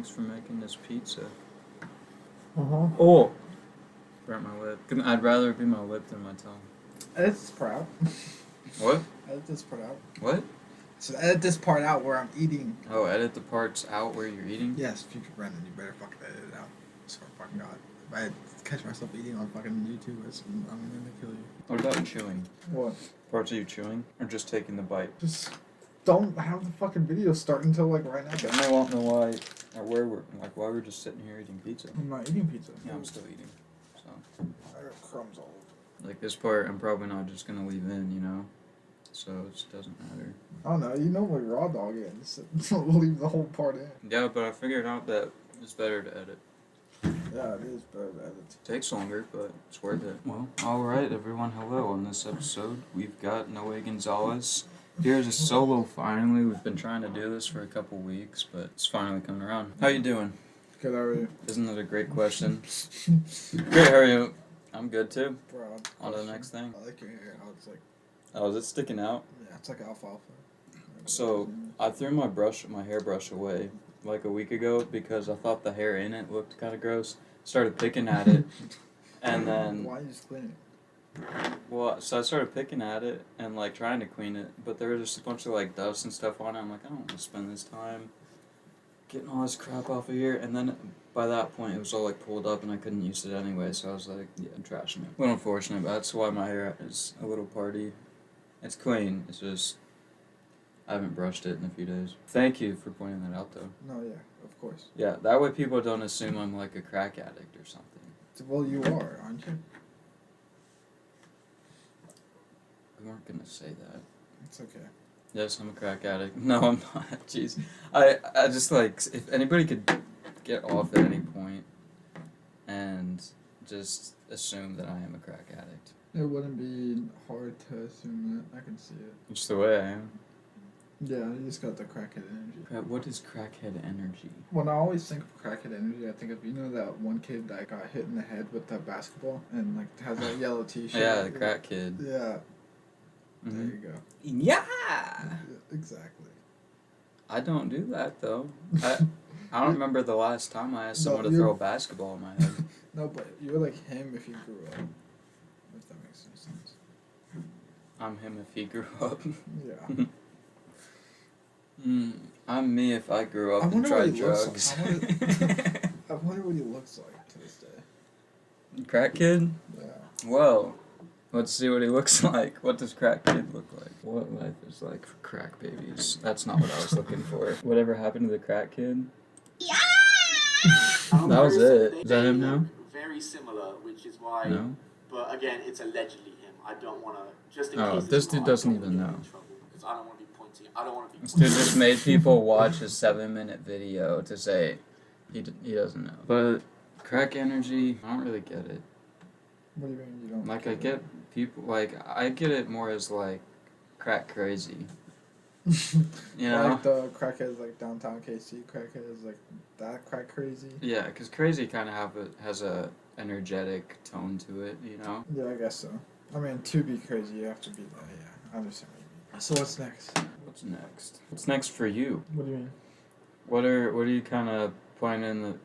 Thanks for making this pizza. Uh-huh. Oh! Burnt my lip. I'd rather it be my lip than my tongue. Edit this part out. What? Edit this part out. What? So edit this part out where I'm eating. Oh, edit the parts out where you're eating? Yes, future Brendan, you better fucking edit it out. I swear to fucking God. If I catch myself eating on fucking YouTube, I'm gonna kill you. What about chewing? What? Parts of you chewing? Or just taking the bite? Just don't have the fucking video start until like right now. Then I won't know why, or where why we're just sitting here eating pizza. I'm not eating pizza. Yeah, I'm still eating. So. I got crumbs all over. Like this part, I'm probably not just gonna leave in, you know? So it doesn't matter. I don't know, you know what raw dog is. So we'll leave the whole part in. Yeah, but I figured out that it's better to edit. Yeah, it is better to edit. Takes longer, but it's worth it. Well, alright everyone, hello. On this episode, we've got Gonzalez. Here's a solo finally. We've been trying to do this for a couple weeks, but it's finally coming around. How you doing? Good, how are you? Isn't that a great question? Great, how are you? I'm good too. Bro, on to the next thing. I like your hair, how it's like... Oh, is it sticking out? Yeah, it's like alfalfa. So, I threw my hairbrush away like a week ago because I thought the hair in it looked kind of gross. Started picking at it, and then... Why you just clean it? Well, so I started picking at it and like trying to clean it, but there was just a bunch of like dust and stuff on it. I'm like, I don't want to spend this time getting all this crap off of here. And then by that point, it was all like pulled up and I couldn't use it anyway. So I was like, yeah, I'm trashing it. Well, unfortunate, but that's why my hair is a little party. It's clean. It's just I haven't brushed it in a few days. Thank you for pointing that out, though. No, yeah, of course. Yeah, that way people don't assume I'm like a crack addict or something. Well, you are, aren't you? We weren't gonna say that. It's okay. Yes, I'm a crack addict. No, I'm not. Jeez. I just like, if anybody could get off at any point and just assume that I am a crack addict. It wouldn't be hard to assume that. I can see it. Just the way I am. Yeah, you just got the crackhead energy. What is crackhead energy? When I always think of crackhead energy, I think of, you know, that one kid that got hit in the head with that basketball and like has that yellow t-shirt. Yeah, the crack kid. Yeah. Mm-hmm. There you go. Yeah! Exactly. I don't do that, though. I don't remember the last time I asked someone to throw a basketball in my head. No, but you're like him if you grew up. If that makes any sense. I'm him if he grew up. Yeah. I'm me if I grew up and tried drugs. I wonder what he looks like to this day. Crack kid? Yeah. Well, let's see what he looks like. What does crack kid look like? What life is like for crack babies. That's not what I was looking for. Whatever happened to the crack kid? Yeah! That was it. Is that him now? Very similar, which is why... No? But again, it's allegedly him. I don't want to... Just in Oh, case this dude doesn't even know. Because I don't want to be pointing... I don't want to be This dude just made people watch a 7-minute video to say he doesn't know. But crack energy, I don't really get it. What do you mean you don't? Like, I get people, like, I get it more as, like, crack crazy. You know? Like the crackheads, like downtown KC crackheads, like that crack crazy. Yeah, because crazy kind of has a energetic tone to it, you know? Yeah, I guess so. I mean, to be crazy, you have to be that. Yeah, I understand what you mean. So what's next? What's next? What's next for you? What do you mean? What are you kind of planning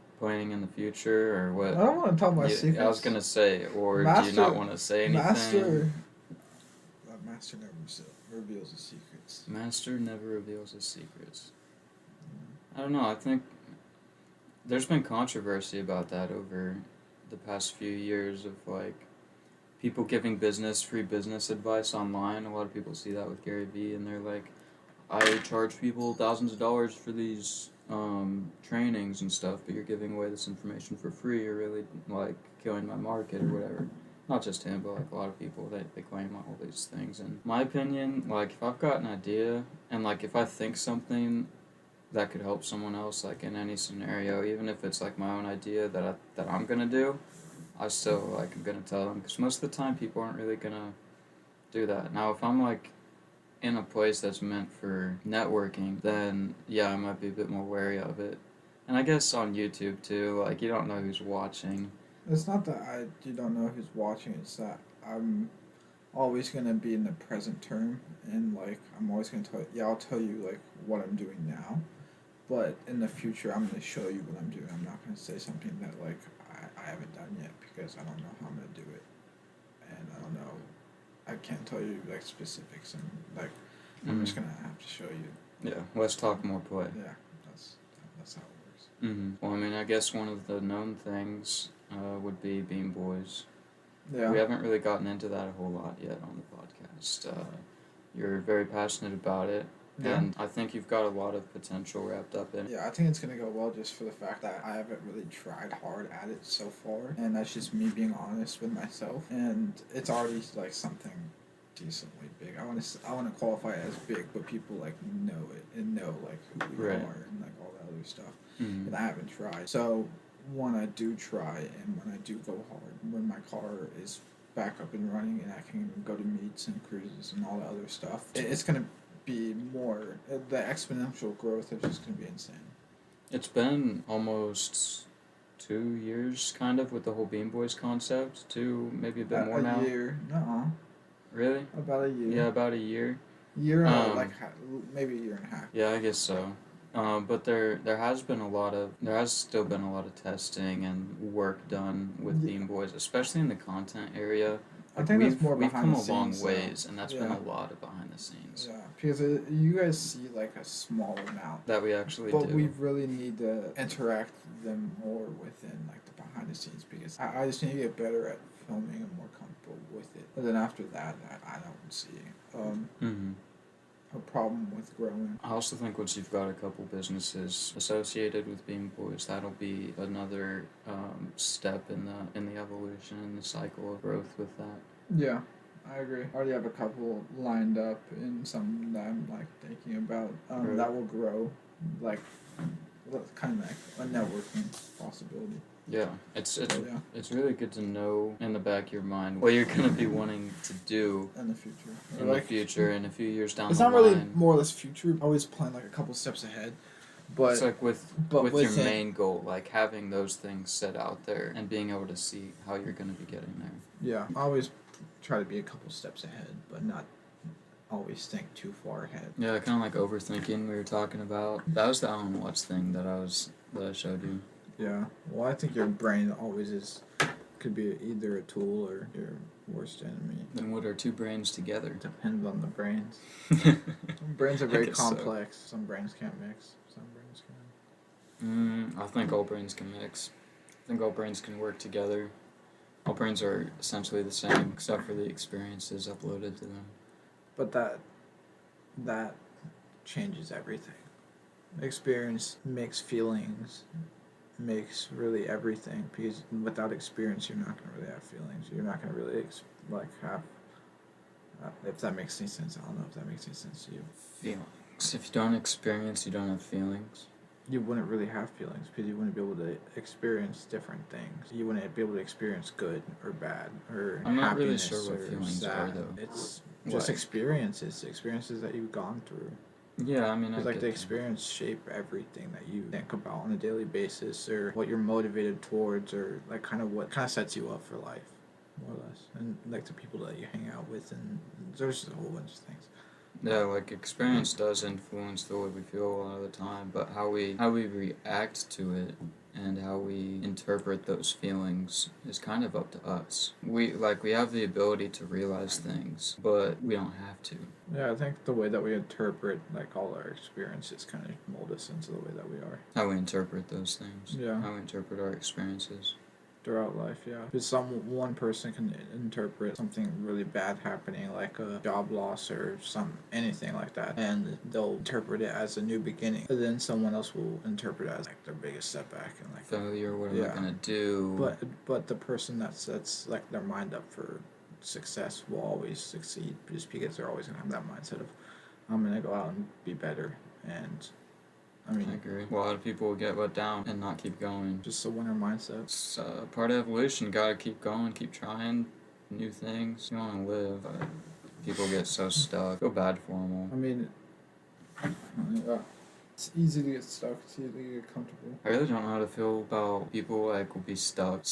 in the future, or what? I don't want to tell my secrets. I was gonna say, or do you not want to say anything? Master never reveals his secrets. Master never reveals his secrets. I don't know. I think there's been controversy about that over the past few years of like people giving free business advice online. A lot of people see that with Gary Vee, and they're like, I charge people thousands of dollars for these trainings and stuff, but you're giving away this information for free. You're really like killing my market or whatever. Not just him, but like a lot of people, they claim all these things. And my opinion, like if I've got an idea and like if I think something that could help someone else, like in any scenario, even if it's like my own idea that I'm gonna do, I still like I'm gonna tell them, because most of the time people aren't really gonna do that. Now if I'm like in a place that's meant for networking, then yeah, I might be a bit more wary of it. And I guess on YouTube too, like you don't know who's watching. It's not that you don't know who's watching, it's that I'm always going to be in the present term, and like I'm always going to tell you, I'll tell you like what I'm doing now, But in the future, I'm gonna show you what I'm doing. I'm not gonna say something that like I haven't done yet because I don't know how I'm gonna do it, and I don't know. I can't tell you like specifics and like I'm just gonna have to show you. Yeah, let's talk more play. Yeah, that's how it works. Well, I mean, I guess one of the known things would be BeamBoyz. Yeah. We haven't really gotten into that a whole lot yet on the podcast. You're very passionate about it, and I think you've got a lot of potential wrapped up in it. Yeah, I think it's gonna go well just for the fact that I haven't really tried hard at it so far, and that's just me being honest with myself. And it's already like something decently big. I want to qualify it as big, but people like know it and know like who we are and like all that other stuff. And I haven't tried. So when I do try and when I do go hard, when my car is back up and running and I can go to meets and cruises and all that other stuff, it's gonna be more. The exponential growth is just gonna be insane. It's been almost 2 years, kind of, with the whole BeamBoyz concept. Maybe a bit more now. A year, no. Really? About a year. Yeah, about a year. Year and like maybe a year and a half. Yeah, I guess so. But there has still been a lot of testing and work done with BeamBoyz, especially in the content area. I think that's more we've behind come the a long scenes, ways, and that's been a lot of behind the scenes. Yeah, because you guys see like a small amount that we actually but do. we really need to interact them more within like the behind the scenes because I just need to get better at filming and more comfortable with it. But then after that, I don't see a problem with growing. I also think once you've got a couple businesses associated with BeamBoyz, that'll be another step in the evolution and the cycle of growth with that. Yeah, I agree. I already have a couple lined up and some that I'm like thinking about that will grow, like kind of like a networking possibility. Yeah, it's really good to know in the back of your mind what you're gonna be wanting to do in the future. In the future, in a few years down it's the line. It's not really more or less future. I always plan like a couple steps ahead. But it's like with your main goal, like having those things set out there and being able to see how you're gonna be getting there. Yeah, I always try to be a couple steps ahead, but not always think too far ahead. Yeah, kind of like overthinking we were talking about. That was the Alan Watts thing that I showed you. Yeah, well, I think your brain always could be either a tool or your worst enemy. Then what are two brains together? Depends on the brains. Some brains are very complex. So. Some brains can't mix. Some brains can. I think all brains can mix. I think all brains can work together. All brains are essentially the same, except for the experiences uploaded to them. But that changes everything. Experience makes feelings. Makes really everything, because without experience you're not going to really have feelings. You're not going to really have if that makes any sense. I don't know if that makes any sense to you. Feelings. If you don't experience, you don't have feelings. You wouldn't really have feelings because you wouldn't be able to experience different things. You wouldn't be able to experience good or bad or I'm not really happiness sure what or feelings sad. are though. It's just experiences that you've gone through. Yeah, I mean, because like the experience shape everything that you think about on a daily basis, or what you're motivated towards, or like what kind of sets you up for life, more or less, and like the people that you hang out with, and there's a whole bunch of things. Yeah, like experience does influence the way we feel a lot of the time, but how we react to it and how we interpret those feelings is kind of up to us. We have the ability to realize things, but we don't have to. Yeah, I think the way that we interpret like all our experiences kind of mold us into the way that we are. How we interpret those things. Yeah. How we interpret our experiences. Throughout life, yeah. Because one person can interpret something really bad happening, like a job loss or anything like that, and they'll interpret it as a new beginning. And then someone else will interpret it as like their biggest setback and like failure. What am I gonna do? But the person that sets like their mind up for success will always succeed, just because they're always gonna have that mindset of I'm gonna go out and be better. And I agree. A lot of people will get let down and not keep going. Just a winner mindset. It's part of evolution. Gotta keep going, keep trying new things. You want to live. People get so stuck. Feel bad for them all. I mean, It's easy to get stuck. It's easy to get comfortable. I really don't know how to feel about people like will be stuck,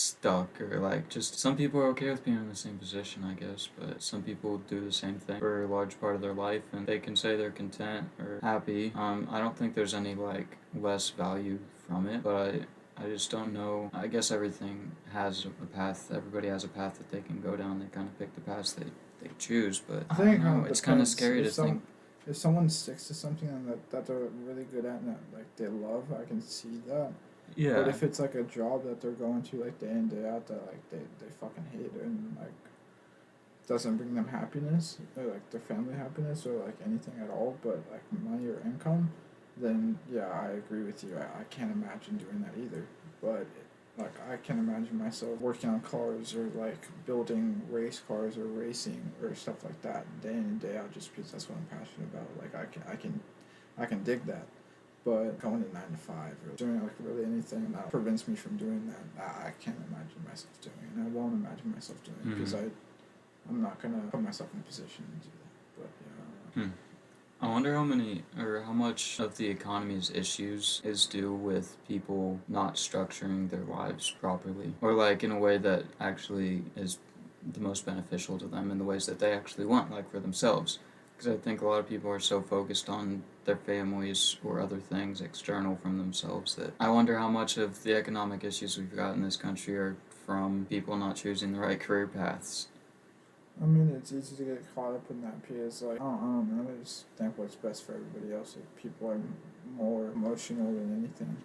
or like just some people are okay with being in the same position, I guess, but some people do the same thing for a large part of their life, and they can say they're content or happy. I don't think there's any like less value from it, but I just don't know. I guess everything has a path. Everybody has a path that they can go down. They kind of pick the path they choose, but I think don't know. It's kind of depends. scary to think. If someone sticks to something and that they're really good at and that like they love, I can see that. Yeah. But if it's like a job that they're going to like day in day out that like they fucking hate and like doesn't bring them happiness or like their family happiness or like anything at all, but like money or income, then yeah, I agree with you. I can't imagine doing that either. But like I can imagine myself working on cars or like building race cars or racing or stuff like that day in and day out just because that's what I'm passionate about. Like I can dig that. But going to 9 to 5 or doing like really anything that prevents me from doing that, I can't imagine myself doing it. And I won't imagine myself doing it because I'm not gonna put myself in a position to do that. But yeah. I wonder how much of the economy's issues is due with people not structuring their lives properly, or like in a way that actually is the most beneficial to them in the ways that they actually want, like for themselves. Because I think a lot of people are so focused on their families or other things external from themselves that I wonder how much of the economic issues we've got in this country are from people not choosing the right career paths. I mean, it's easy to get caught up in that because, like, I don't know, I just think what's best for everybody else. Like, people are more emotional than anything.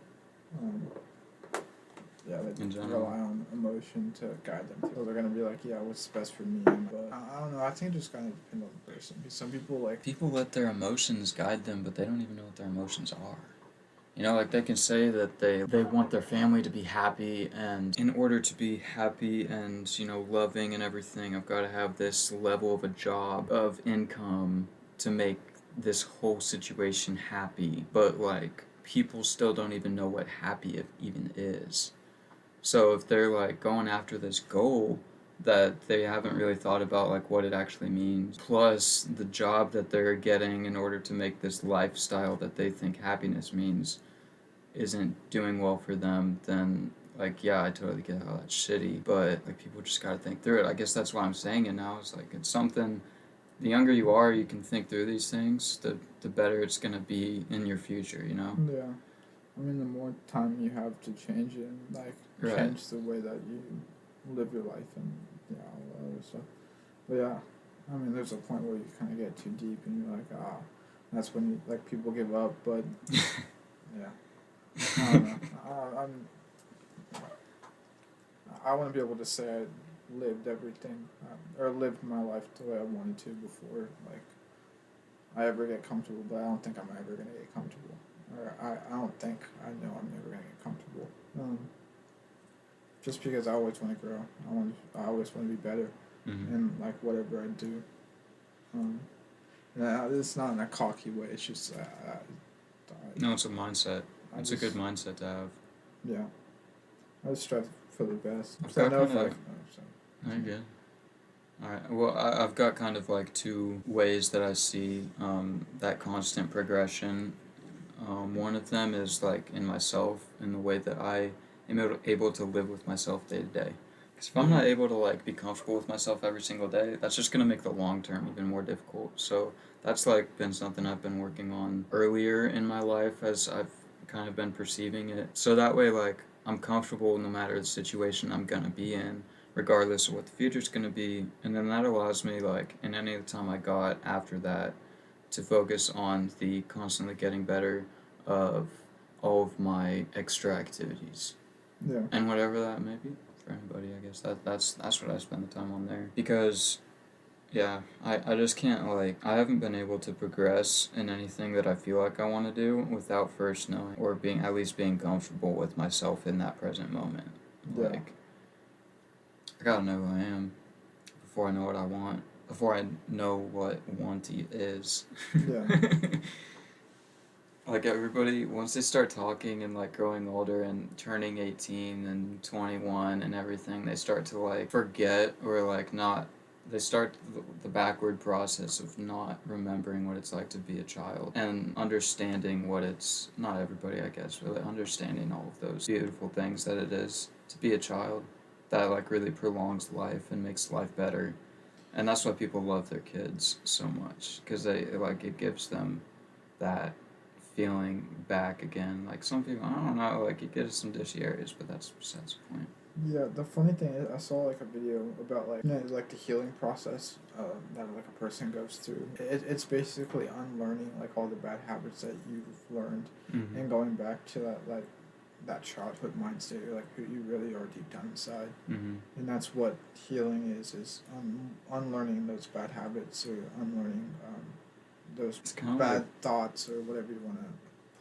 Yeah, they rely on emotion to guide them. So they're going to be like, yeah, what's best for me? But I don't know, I think it just kind of depends on the person. Because some people, like... People let their emotions guide them, but they don't even know what their emotions are. You know, like they can say that they want their family to be happy, and in order to be happy and, you know, loving and everything, I've got to have this level of a job, of income to make this whole situation happy. But, like, people still don't even know what happy even is. So if they're, like, going after this goal that they haven't really thought about, like, what it actually means, plus the job that they're getting in order to make this lifestyle that they think happiness means isn't doing well for them, then, like, yeah, I totally get how that's shitty, but, like, people just gotta think through it. I guess that's why I'm saying it now. It's, like, it's something, the younger you are, you can think through these things, the better it's gonna be in your future, you know? Yeah. I mean, the more time you have to change it and, like, change the way that you live your life and, yeah, all that other stuff. But, yeah, I mean, there's a point where you kind of get too deep and you're like, that's when, you, like, people give up, but, yeah. I don't know. I want to be able to say I lived everything, or lived my life the way I wanted to before, like, I ever get comfortable, but I don't think I'm ever going to get comfortable. Or I don't think I know I'm never going to get comfortable. Just because I always want to grow. I always want to be better in, like, whatever I do. It's not in a cocky way, it's just... no, it's a mindset. It's a good mindset to have. Yeah. I just strive for the best. You're good. Alright, well, I've got kind of like two ways that I see that constant progression. One of them is like in myself, in the way that I am able to live with myself day to day. Because if I'm not able to like be comfortable with myself every single day, that's just going to make the long term even more difficult. So that's like been something I've been working on earlier in my life as I've kind of been perceiving it. So that way, like, I'm comfortable no matter the situation I'm going to be in, regardless of what the future's going to be. And then that allows me, like, in any of the time I got after that, to focus on the constantly getting better of all of my extra activities. Yeah. And whatever that may be for anybody, I guess. That's what I spend the time on there. Because... yeah, I just can't, like, I haven't been able to progress in anything that I feel like I want to do without first knowing, or at least being comfortable with myself in that present moment. Yeah. Like, I gotta know who I am before I know what I want, before I know what wanty is. Yeah. Like, everybody, once they start talking and, like, growing older and turning 18 and 21 and everything, they start to, like, forget or, like, not they start the backward process of not remembering what it's like to be a child and understanding what it's, not everybody I guess, really understanding all of those beautiful things that it is to be a child, that like really prolongs life and makes life better. And that's why people love their kids so much, because they like, it gives them that feeling back again. Like some people, I don't know, like you get some dishy areas, but that's besides the point. Yeah, the funny thing is, I saw like a video about like like the healing process that like a person goes through. It's basically unlearning like all the bad habits that you've learned Mm-hmm. and going back to that childhood mind state, like who you really are deep down inside. Mm-hmm. And that's what healing is unlearning those bad habits or unlearning those It's kind of bad like, thoughts or whatever you want to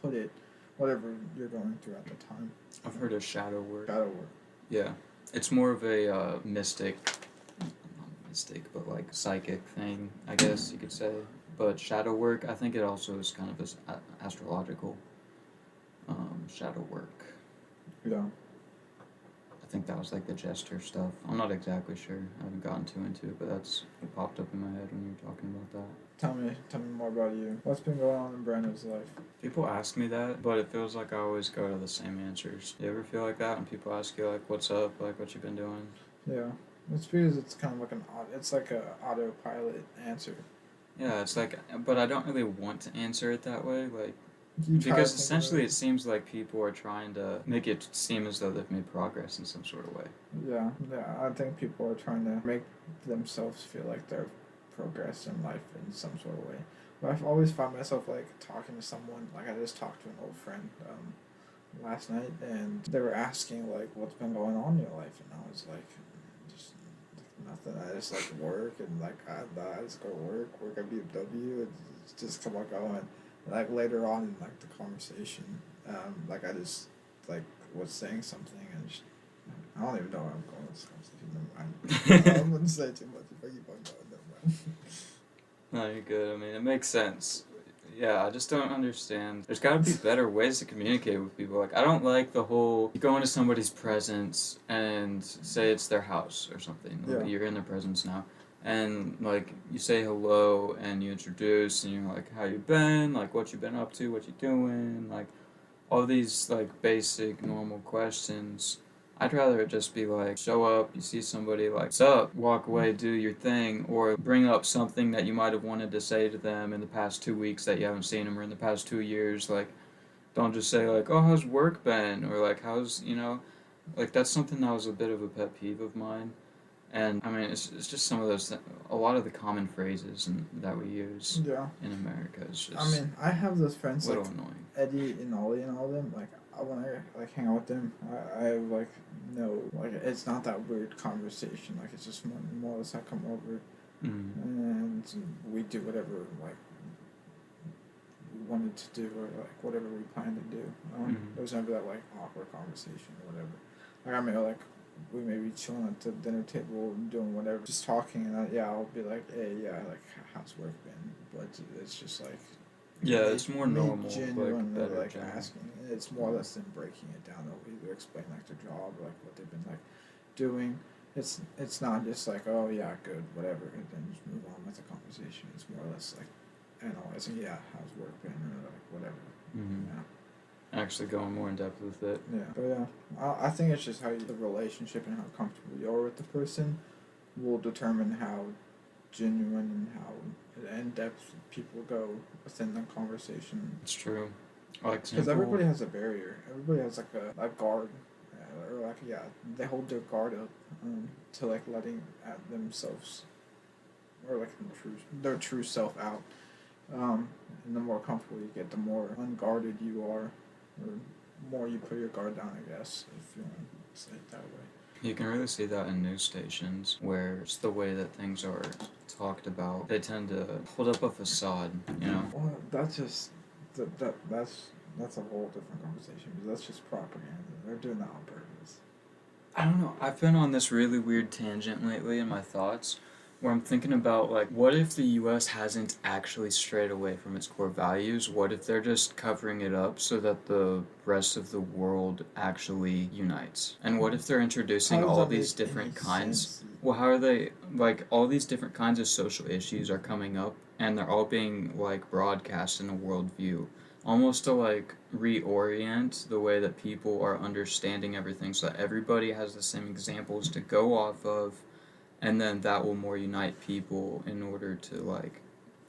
put it, whatever you're going through at the time. I've heard of shadow work. Shadow work. Yeah, it's more of a mystic, not mystic, but like psychic thing, I guess you could say. But shadow work, I think it also is kind of as astrological shadow work. Yeah. I think that was like the gesture stuff. I'm not exactly sure. I haven't gotten too into it, but that's what popped up in my head when you were talking about that. Tell me more about you. What's been going on in Brandon's life? People ask me that, but it feels like I always go to the same answers. You ever feel like that when people ask you like, "What's up?" Like, "What you been doing?" Yeah, it's because it's kind of like it's like a autopilot answer. Yeah, it's like, but I don't really want to answer it that way, like, You try because to think essentially of it seems like people are trying to make it seem as though they've made progress in some sort of way. yeah, I think people are trying to make themselves feel like they're progressed in life in some sort of way. But I've always found myself like talking to someone. Like I just talked to an old friend last night, and they were asking like, "What's been going on in your life?" And I was like, "Just nothing. I just like work and like I just go work at BMW, and just come on going." And, like later on in like the conversation, like I just like was saying something and just, I don't even know where I'm going with this conversation. Never mind. I wouldn't say too much if I keep on going. Never mind. No, you're good. I mean, it makes sense. Yeah, I just don't understand. There's got to be better ways to communicate with people. Like, I don't like the whole, you go into somebody's presence and say it's their house or something. Yeah. You're in their presence now. And, like, you say hello and you introduce and you're like, how you been? Like, what you been up to? What you doing? Like, all these, like, basic, normal questions. I'd rather it just be like, show up, you see somebody, like, what's up, walk away, do your thing, or bring up something that you might have wanted to say to them in the past 2 weeks that you haven't seen them, or in the past 2 years. Like, don't just say, like, oh, how's work been, or like, how's, like, that's something that was a bit of a pet peeve of mine. And I mean, it's just some of those, a lot of the common phrases that we use Yeah. in America is just I mean, I have those friends a little like annoying. Eddie and Ollie and all them. Like, when I like hang out with them, I like no, like it's not that weird conversation. Like it's just more or less I come over Mm. and we do whatever like we wanted to do or like whatever we planned to do. Mhm. There was never that like awkward conversation or whatever. Like I mean, like we may be chilling at the dinner table and doing whatever, just talking, and I'll be like, hey, yeah, like how's work been? But it's just like. Yeah, it's more Me normal, genuinely, like, better like general. asking. It's more or less than breaking it down. They'll either explain like their job, or, like what they've been like doing. It's not just like, oh yeah, good, whatever, and then just move on with the conversation. It's more or less like analyzing, yeah, how's work been, or like whatever. Mhm. Yeah. Actually going more in depth with it. Yeah. But yeah, I think it's just how the relationship and how comfortable you are with the person will determine how genuine and how in depth people go within the conversation. It's true. Like, Because everybody has a barrier. Everybody has like a guard, or like they hold their guard up to like letting themselves, or like their true self out. And the more comfortable you get, the more unguarded you are, or more you put your guard down. I guess if you want to say it that way. You can really see that in news stations, where it's the way that things are talked about. They tend to hold up a facade, Well, that's just that's a whole different conversation because that's just propaganda. They're doing that on purpose. I don't know. I've been on this really weird tangent lately in my thoughts, where I'm thinking about, like, what if the U.S. hasn't actually strayed away from its core values? What if they're just covering it up so that the rest of the world actually unites? And what if they're introducing How does all that these make different any kinds? sense? Well, how are they, like, all these different kinds of social issues are coming up, and they're all being, like, broadcast in a worldview, almost to, like, reorient the way that people are understanding everything so that everybody has the same examples to go off of, and then that will more unite people in order to, like,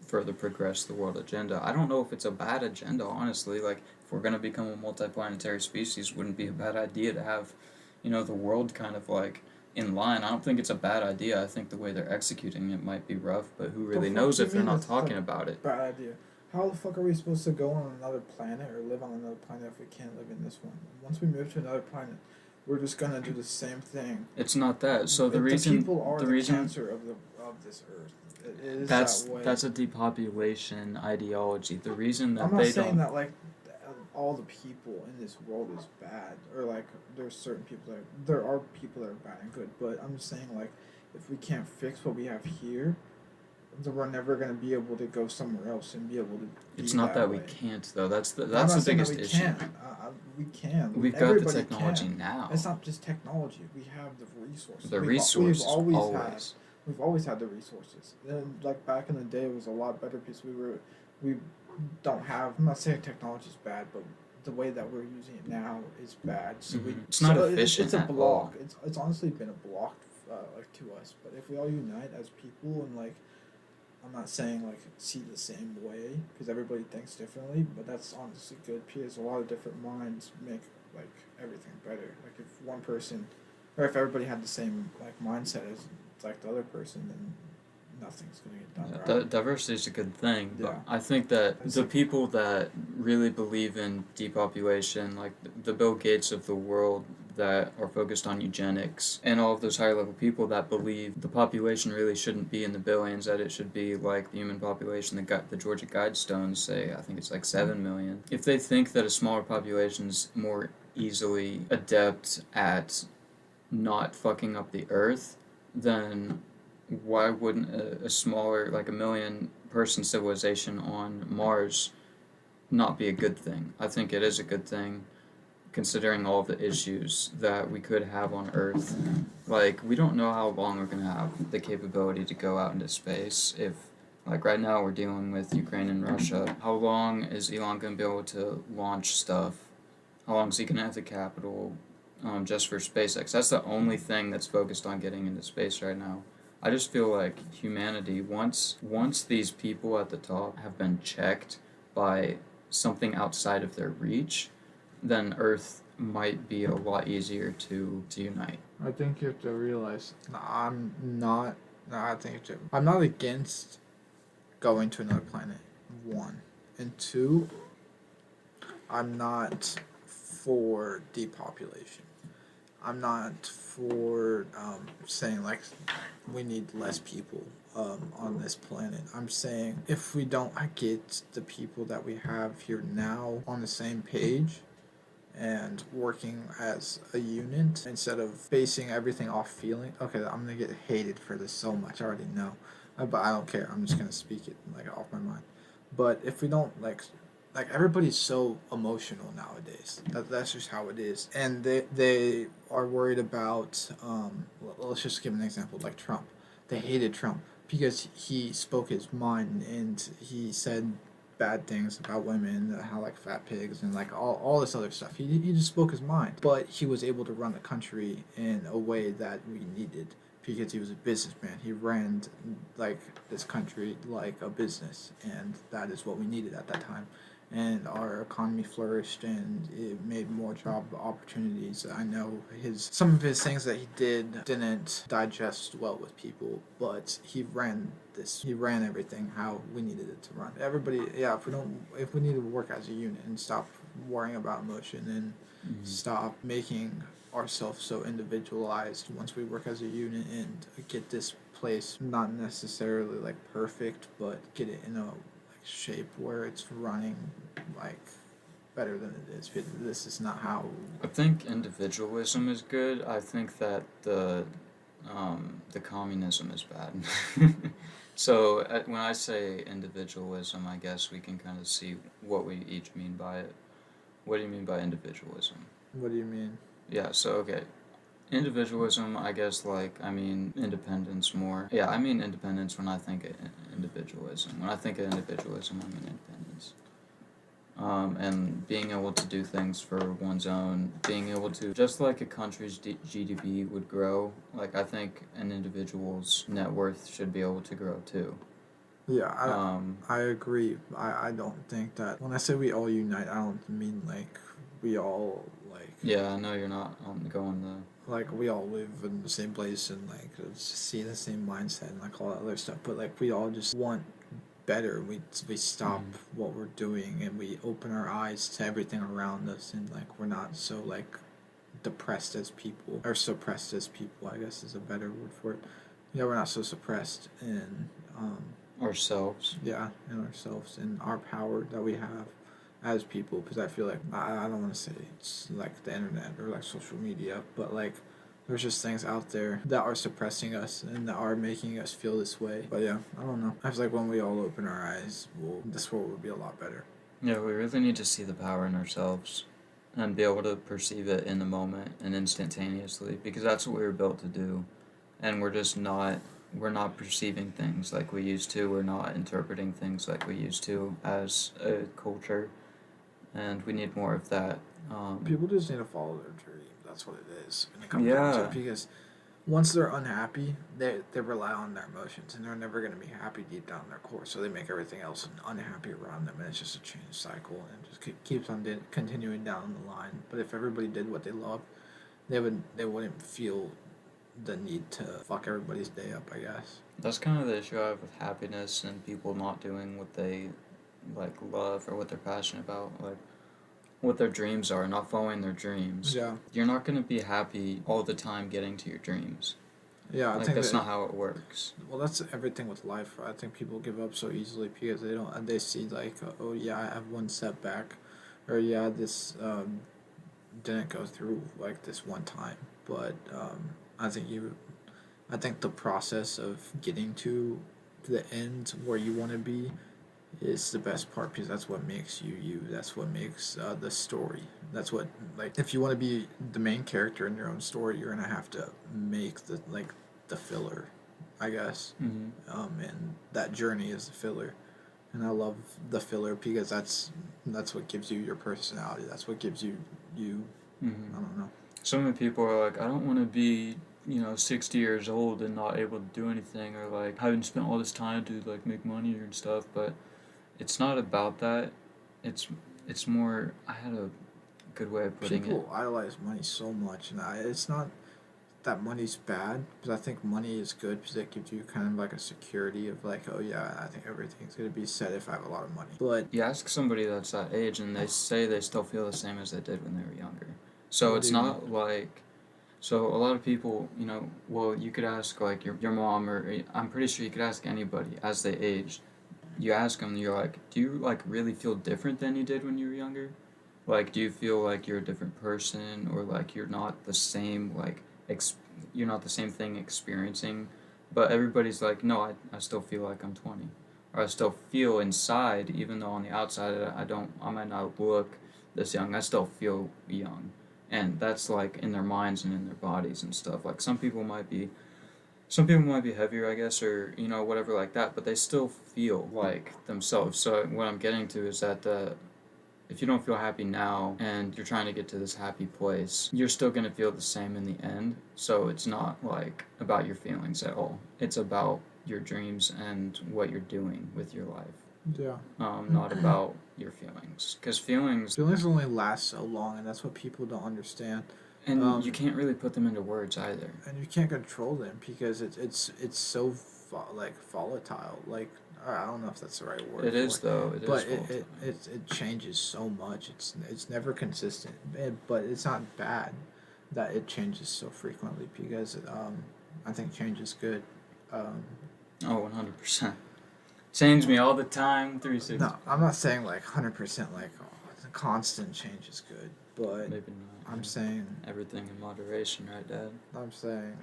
further progress the world agenda. I don't know if it's a bad agenda, honestly. Like, if we're going to become a multiplanetary species, wouldn't be a bad idea to have, the world kind of, like, in line. I don't think it's a bad idea. I think the way they're executing it might be rough, but who really fuck knows do you if they're mean not it's talking a about it? Bad idea. How the fuck are we supposed to go on another planet or live on another planet if we can't live in this one? Once we move to another planet, we're just gonna do the same thing. It's not that. So the The reason people are the the reason cancer of this earth. It is that's that way. that's a depopulation ideology. The reason that I'm not they saying don't that like all the people in this world is bad, or like there's certain people that there are people that are bad and good, but I'm just saying like if we can't fix what we have here, then we're never gonna be able to go somewhere else and be able to. it's not that way. we can't though. That's the I'm not saying biggest that we issue. Can't. We can. We've got the Everybody technology can. now. It's not just technology. We have the resources. The We've resources always always. We've always had the resources. And like back in the day, it was a lot better because we don't have. I'm not saying technology is bad, but the way that we're using it now is bad. So It's not efficient It's a at block. all. It's honestly been a block, like to us. But if we all unite as people and like, I'm not saying like see the same way because everybody thinks differently, but that's honestly good because a lot of different minds make like everything better. Like if one person, or if everybody had the same like mindset as like the other person, then nothing's gonna get done right. Diversity is a good thing, but Yeah. I think that It's the like- people that really believe in depopulation, like the Bill Gates of the world that are focused on eugenics, and all of those higher level people that believe the population really shouldn't be in the billions, that it should be like the human population. The Georgia Guidestones say, I think it's like 7 million. If they think that a smaller population's more easily adept at not fucking up the earth, then why wouldn't a smaller, like a million person civilization on Mars not be a good thing? I think it is a good thing, considering all of the issues that we could have on Earth. Like, we don't know how long we're going to have the capability to go out into space. If, like, right now we're dealing with Ukraine and Russia, how long is Elon going to be able to launch stuff? How long is he going to have the capital just for SpaceX? That's the only thing that's focused on getting into space right now. I just feel like humanity, once these people at the top have been checked by something outside of their reach, then Earth might be a lot easier to unite. I think you have to realize I'm not. No, I think I'm not against going to another planet. 1 and 2. I'm not for depopulation. I'm not for saying like we need less people on this planet. I'm saying if we don't get the people that we have here now on the same page and working as a unit instead of basing everything off feeling. Okay, I'm gonna get hated for this so much. I already know, but I don't care. I'm just gonna speak it like off my mind. But if we don't like everybody's so emotional nowadays. That's just how it is, and they are worried about. Let's just give an example like Trump. They hated Trump because he spoke his mind and he said bad things about women, how like fat pigs and like all this other stuff. He just spoke his mind, but he was able to run the country in a way that we needed because he was a businessman. He ran like this country like a business, and that is what we needed at that time. And our economy flourished, and it made more job opportunities. I know some of his things that he didn't digest well with people, but he ran everything how we needed it to run. Everybody, yeah. If we need to work as a unit and stop worrying about emotion and stop making ourselves so individualized, once we work as a unit and get this place not necessarily like perfect, but get it in a shape where it's running like better than it is. This is not how. I think individualism is good. I think that the communism is bad. So when I say individualism, I guess we can kind of see what we each mean by it. What do you mean by individualism? What do you mean? Yeah, so okay. Individualism, I guess, like, I mean independence more. Yeah, I mean independence when I think of individualism. When I think of individualism, I mean independence. And being able to do things for one's own, being able to, just like a country's GDP would grow, like, I think an individual's net worth should be able to grow too. Yeah, Um, I agree. I don't think that when I say we all unite, I don't mean like we all yeah, I know you're not going like we all live in the same place and like see the same mindset and like all that other stuff. But like we all just want better. We stop what we're doing and we open our eyes to everything around us and like we're not so like depressed as people or suppressed as people. I guess is a better word for it. Yeah, we're not so suppressed in ourselves. yeah, in ourselves and our power that we have as people. Because I feel like I don't want to say it's like the internet or like social media, but like there's just things out there that are suppressing us and that are making us feel this way. But yeah, I don't know. I feel like when we all open our eyes, this world will be a lot better. Yeah, we really need to see the power in ourselves and be able to perceive it in the moment and instantaneously, because that's what we were built to do. And we're not perceiving things like we used to. We're not interpreting things like we used to as a culture. And we need more of that. People just need to follow their dream. That's what it is. When it comes down to Yeah. it. Because once they're unhappy, they rely on their emotions, and they're never going to be happy deep down in their core. So they make everything else unhappy around them, and it's just a change cycle, and it just keeps on continuing down the line. But if everybody did what they loved, they wouldn't feel the need to fuck everybody's day up, I guess. That's kind of the issue I have with happiness and people not doing what they like love or what they're passionate about, like what their dreams are, not following their dreams. Yeah. You're not going to be happy all the time getting to your dreams. Yeah, I Like think that's not how it works. well, that's everything with life. I think people give up so easily because they see like, oh yeah, I have one setback, or yeah, this didn't go through like this one time. But I think I think the process of getting to the end where you want to be is the best part because that's what makes you you. That's what makes the story. That's what like if you want to be the main character in your own story, you're gonna have to make the filler, I guess. And that journey is the filler, and I love the filler because that's what gives you your personality. That's what gives you you. I don't know. So many people are like, I don't want to be, 60 years old and not able to do anything, or like having spent all this time to like make money and stuff. But it's not about that. It's more. I had a good way of putting People idolize money so much, and it's not that money's bad, because I think money is good because it gives you kind of like a security of like, oh yeah, I think everything's gonna be set if I have a lot of money. But You ask somebody that's that age, and they say they still feel the same as they did when they were younger. So What it's do you not like. So a lot of people, well, you could ask like your mom, or I'm pretty sure you could ask anybody as they aged. You ask them, you're like, do you like really feel different than you did when you were younger? Like, do you feel like you're a different person, or like you're not the same like you're not the same thing experiencing? But everybody's like, no, I still feel like I'm 20, or I still feel inside, even though on the outside I might not look this young. I still feel young, and that's like in their minds and in their bodies and stuff. Like some people might be heavier, I guess, or whatever like that, but they still feel like themselves. So what I'm getting to is that if you don't feel happy now and you're trying to get to this happy place, you're still going to feel the same in the end. So it's not like about your feelings at all. It's about your dreams and what you're doing with your life. yeah, Not about your feelings, because feelings only last so long, and that's what people don't understand. and you can't really put them into words either. And you can't control them because it's so volatile. Like I don't know if that's the right word. It is though. It but is. it changes so much. It's never consistent. But it's not bad that it changes so frequently because I think change is good. 100%. Change me all the time. 360. No, I'm not saying like 100% like constant change is good, but Maybe not. I'm saying Everything in moderation, right, Dad? I'm saying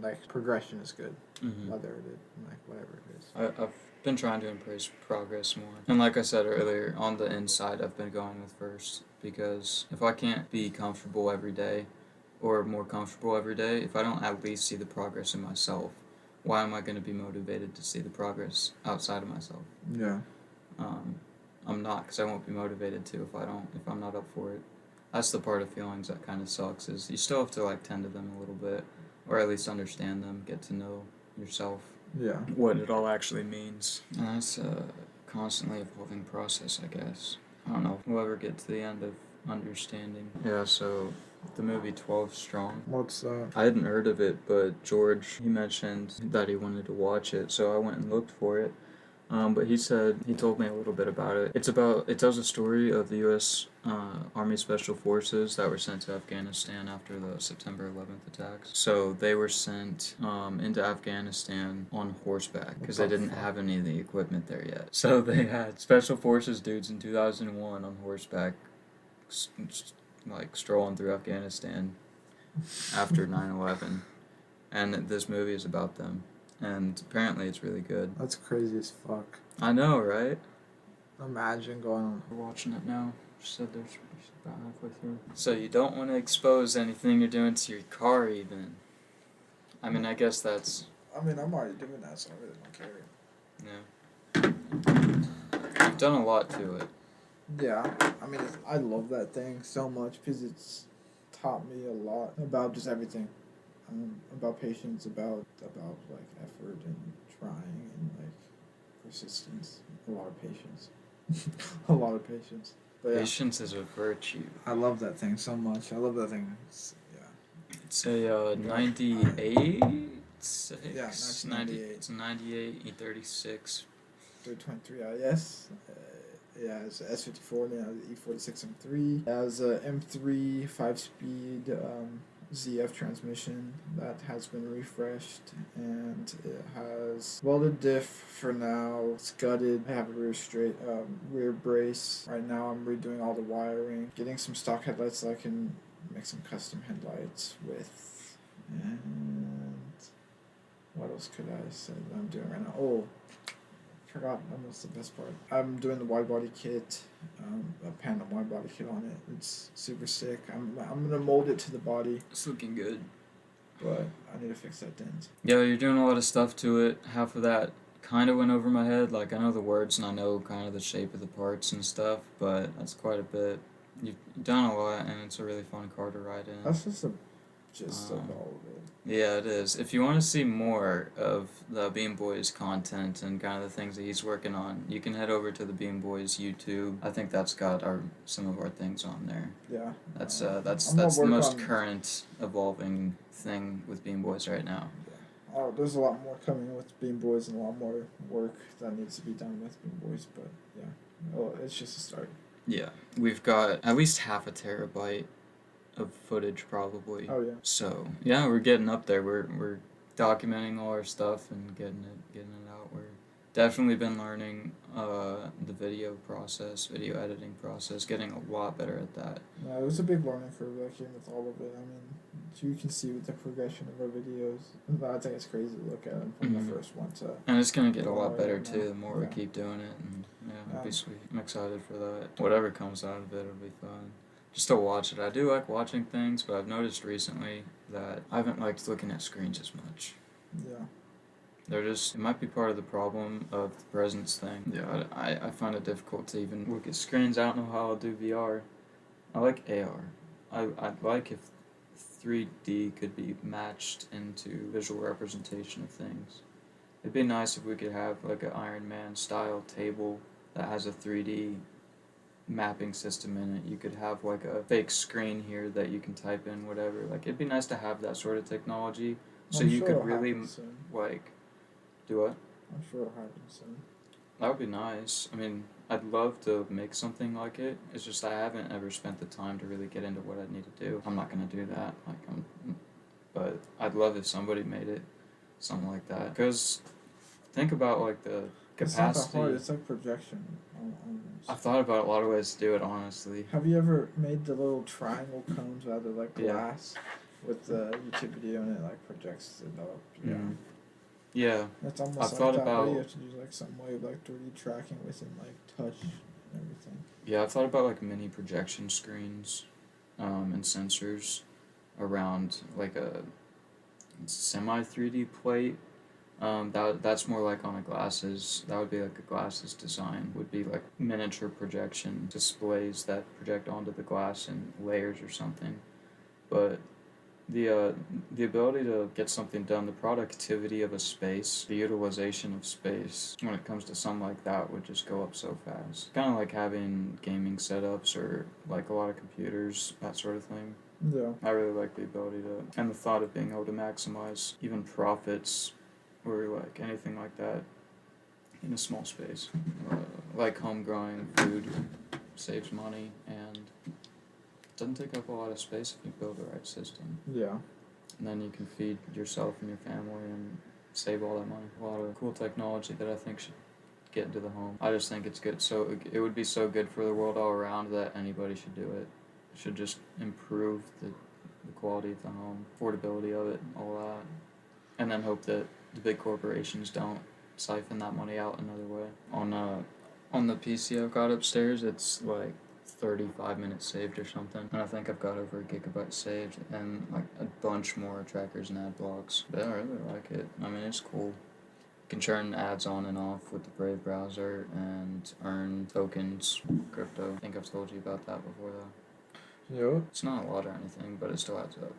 like progression is good, Mm-hmm. whether it like whatever it is. I've been trying to embrace progress more. And like I said earlier, on the inside, I've been going with first, because if I can't be comfortable every day or more comfortable every day, if I don't at least see the progress in myself, why am I going to be motivated to see the progress outside of myself? Yeah. I'm not, because I won't be motivated to if I'm not up for it. That's the part of feelings that kind of sucks, is you still have to like tend to them a little bit, or at least understand them, get to know yourself. Yeah. What it all actually means. And that's a constantly evolving process, I guess. I don't know if we'll ever get to the end of understanding. Yeah, so the movie 12 Strong. What's that? I hadn't heard of it, but George, he mentioned that he wanted to watch it, so I went and looked for it. But he told me a little bit about it. It tells a story of the U.S. Army Special Forces that were sent to Afghanistan after the September 11th attacks. So they were sent into Afghanistan on horseback because they didn't have any of the equipment there yet. So they had Special Forces dudes in 2001 on horseback, like strolling through Afghanistan after 9/11, and this movie is about them. And apparently it's really good. That's crazy as fuck. I know, right? Imagine going on. We're watching it now. She said there's about halfway through. So you don't want to expose anything you're doing to your car, even. I mean, I guess that's... I mean, I'm already doing that, so I really don't care. Yeah. You've done a lot to it. Yeah. I mean, I love that thing so much because it's taught me a lot about just everything. About patience, about like effort and trying and like persistence. A lot of patience. A lot of patience. But yeah, Patience is a virtue. I love that thing so much. I love that thing. It's a 98? Yeah, 1998. It's a 98 E36. 323 IS. Yeah, it's S54 now, the E46 M3. It has a M3 5-speed ZF transmission that has been refreshed, and it has welded diff for now. It's gutted. I have a rear brace. Right now I'm redoing all the wiring, getting some stock headlights so I can make some custom headlights with. And what else could I say that I'm doing right now? Oh, forgot. That's the best part. I'm doing the wide body kit, a Panda wide body kit on it. It's super sick. I'm gonna mold it to the body, It's looking good. but I need to fix that dent. Yeah, you're doing a lot of stuff to it. Half of that kind of went over my head. Like, I know the words and I know kind of the shape of the parts and stuff, but that's quite a bit. You've done a lot, and it's a really fun car to ride in. That's just a gist of all of it. Yeah, it is. If you want to see more of the BeamBoyz content and kind of the things that he's working on, you can head over to the BeamBoyz YouTube. I think that's got some of our things on there. Yeah. That's I'm the gonna most work on- current evolving thing with BeamBoyz right now. Oh, there's a lot more coming with BeamBoyz and a lot more work that needs to be done with BeamBoyz, but yeah, it's just a start. Yeah, we've got at least half a terabyte of footage probably. Oh yeah. So yeah, we're getting up there. We're documenting all our stuff and getting it out. We're definitely been learning the video editing process, getting a lot better at that. Yeah, it was a big learning curve that came with all of it. I mean, you can see with the progression of our videos. I think it's crazy to look at them from the first one to. And it's gonna get a lot better now. too the more we Yeah. keep doing it, and it'll be sweet. I'm excited for that. Whatever comes out of it, it'll be fun. Just to watch it. I do like watching things, but I've noticed recently that I haven't liked looking at screens as much. Yeah. It might be part of the problem of the presence thing. Yeah, I find it difficult to even look at screens. I don't know how I'll do VR. I like AR. I'd like if 3D could be matched into visual representation of things. It'd be nice if we could have like an Iron Man style table that has a 3D mapping system in it. You could have like a fake screen here that you can type in whatever. Like, it'd be nice to have that sort of technology, so I'm you sure could it'll really happen soon. like do what? I'm sure it'll happen soon. That would be nice. I mean, I'd love to make something like it. It's just I haven't ever spent the time to really get into what I need to do. I'm not gonna do that. But I'd love if somebody made it, something like that. Because think about like the capacity. It's not that hard. It's like projection. Almost. I've thought about a lot of ways to do it, honestly. Have you ever made the little triangle cones out of like Yeah. glass with the YouTube video and it like projects it up? Yeah. Yeah. It's almost I've like thought that, about- but you have to do like some way of like 3D tracking within like touch and everything. Yeah, I've thought about like mini projection screens, and sensors, around like a semi 3D plate. That's more like on a glasses. That would be like a glasses design. Would be like miniature projection displays that project onto the glass in layers or something. But the ability to get something done, the productivity of a space, the utilization of space when it comes to something like that would just go up so fast. Kind of like having gaming setups or like a lot of computers, that sort of thing. Yeah. I really like the ability to, and the thought of being able to maximize even profits or like anything like that in a small space. Like home growing food saves money and doesn't take up a lot of space if you build the right system. Yeah. And then you can feed yourself and your family and save all that money. A lot of cool technology that I think should get into the home. I just think it's good. So it would be so good for the world all around that anybody should do it. It should just improve the quality of the home, affordability of it, all that. And then hope that the big corporations don't siphon that money out another way. On the PC I've got upstairs, it's like 35 minutes saved or something, and I think I've got over 1 gigabyte saved and like a bunch more trackers and ad blocks. But I really like it. I mean, it's cool. You can turn ads on and off with the Brave browser and earn tokens, crypto. I think I've told you about that before though. Yeah. It's not a lot or anything, but it still adds up.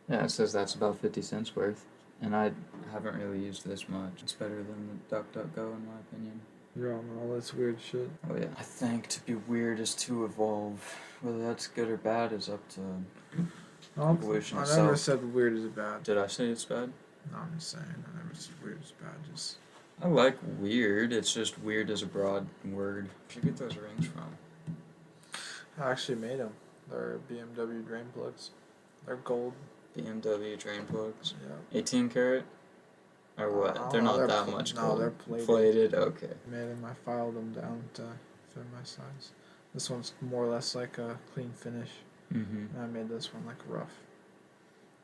Yeah, it says that's about 50 cents worth, and I haven't really used this much. It's better than the DuckDuckGo in my opinion. You're on all this weird shit. Oh yeah. I think to be weird is to evolve. Whether that's good or bad is up to evolution I itself. never said weird is bad. Did I say it's bad? No, I'm just saying. I never said weird is bad. Just. I like weird. It's just weird as a broad word. Where'd you get those rings from? I actually made them. They're BMW drain plugs. They're gold. BMW drain plugs. Yeah. 18 karat? Or what? They're not that much gold. No, they're plated. Plated? Okay. I made them. I filed them down to fit my size. This one's more or less like a clean finish. Mm-hmm. And I made this one like rough.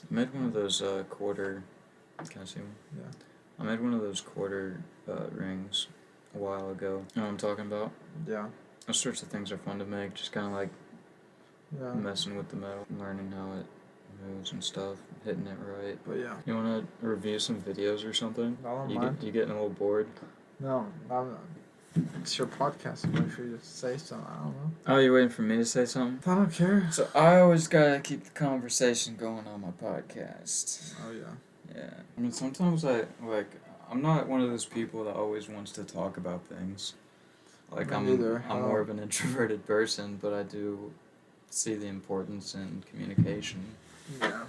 I made one of those quarter... Can I see one? Yeah. I made one of those quarter rings a while ago. You know what I'm talking about? Yeah. Those sorts of things are fun to make. Just kind of like Yeah. messing with the metal, learning how it moves and stuff, hitting it right. But yeah. You want to review some videos or something? I don't You mind. you getting a little bored? No, it's your podcast. I'm waiting for you to say something. I don't know. Oh, you waiting for me to say something? I don't care. So I always gotta keep the conversation going on my podcast. Oh yeah. Yeah. I mean, sometimes I'm not one of those people that always wants to talk about things. Like Me I'm neither. I'm more of an introverted person, but I do see the importance in communication. Yeah.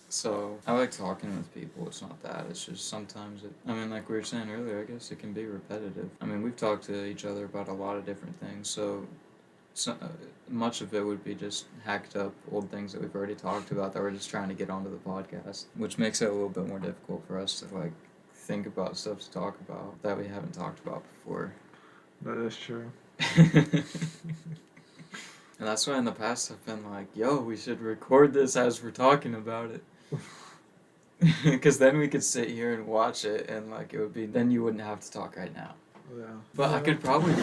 So I like talking with people. It's not that. It's just sometimes like we were saying earlier, I guess it can be repetitive. I mean, we've talked to each other about a lot of different things, so much of it would be just hacked up old things that we've already talked about that we're just trying to get onto the podcast, which makes it a little bit more difficult for us to like think about stuff to talk about that we haven't talked about before. That is true. And that's why in the past I've been like, yo, we should record this as we're talking about it. Because then we could sit here and watch it and like it would be, then you wouldn't have to talk right now. Yeah. But I could probably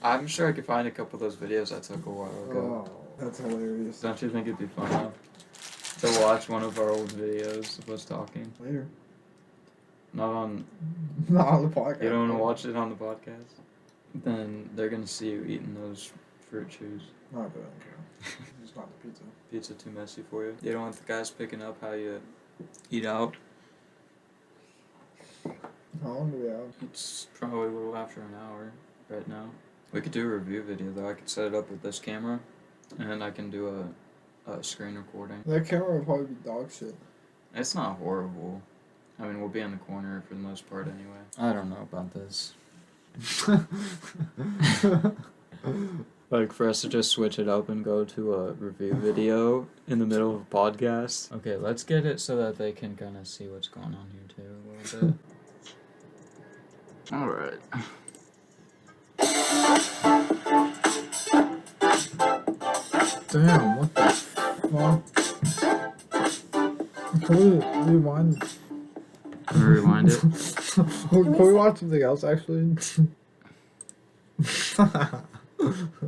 I'm sure I could find a couple of those videos I took a while ago. Oh, that's hilarious. Don't you think it'd be fun to watch one of our old videos of us talking? Later. Not on, Not on the podcast. you don't want to watch it on the podcast? Then they're going to see you eating those fruit chews. No, but I don't care. It's not the pizza. Pizza too messy for you? You don't want the guys picking up how you eat out? How long do we have? It's probably a little after an hour right now. We could do a review video though. I could set it up with this camera, and then I can do a screen recording. That camera would probably be dog shit. It's not horrible. I mean, we'll be in the corner for the most part anyway. I don't know about this. Like, for us to just switch it up and go to a review video in the middle of a podcast. Okay, let's get it so that they can kind of see what's going on here too a little bit. Alright. Damn, what the fuck? Can we rewind? Can we rewind it? Can we watch something else actually?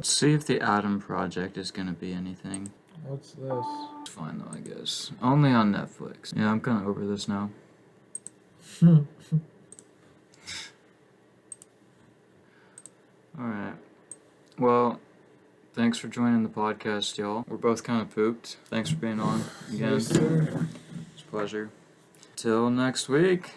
See if the Atom Project is gonna be anything. What's this? It's fine though, I guess. Only on Netflix. Yeah, I'm kind of over this now. Alright. Well, thanks for joining the podcast, y'all. We're both kind of pooped. Thanks for being on again. Yes, sir. It's a pleasure. Till next week.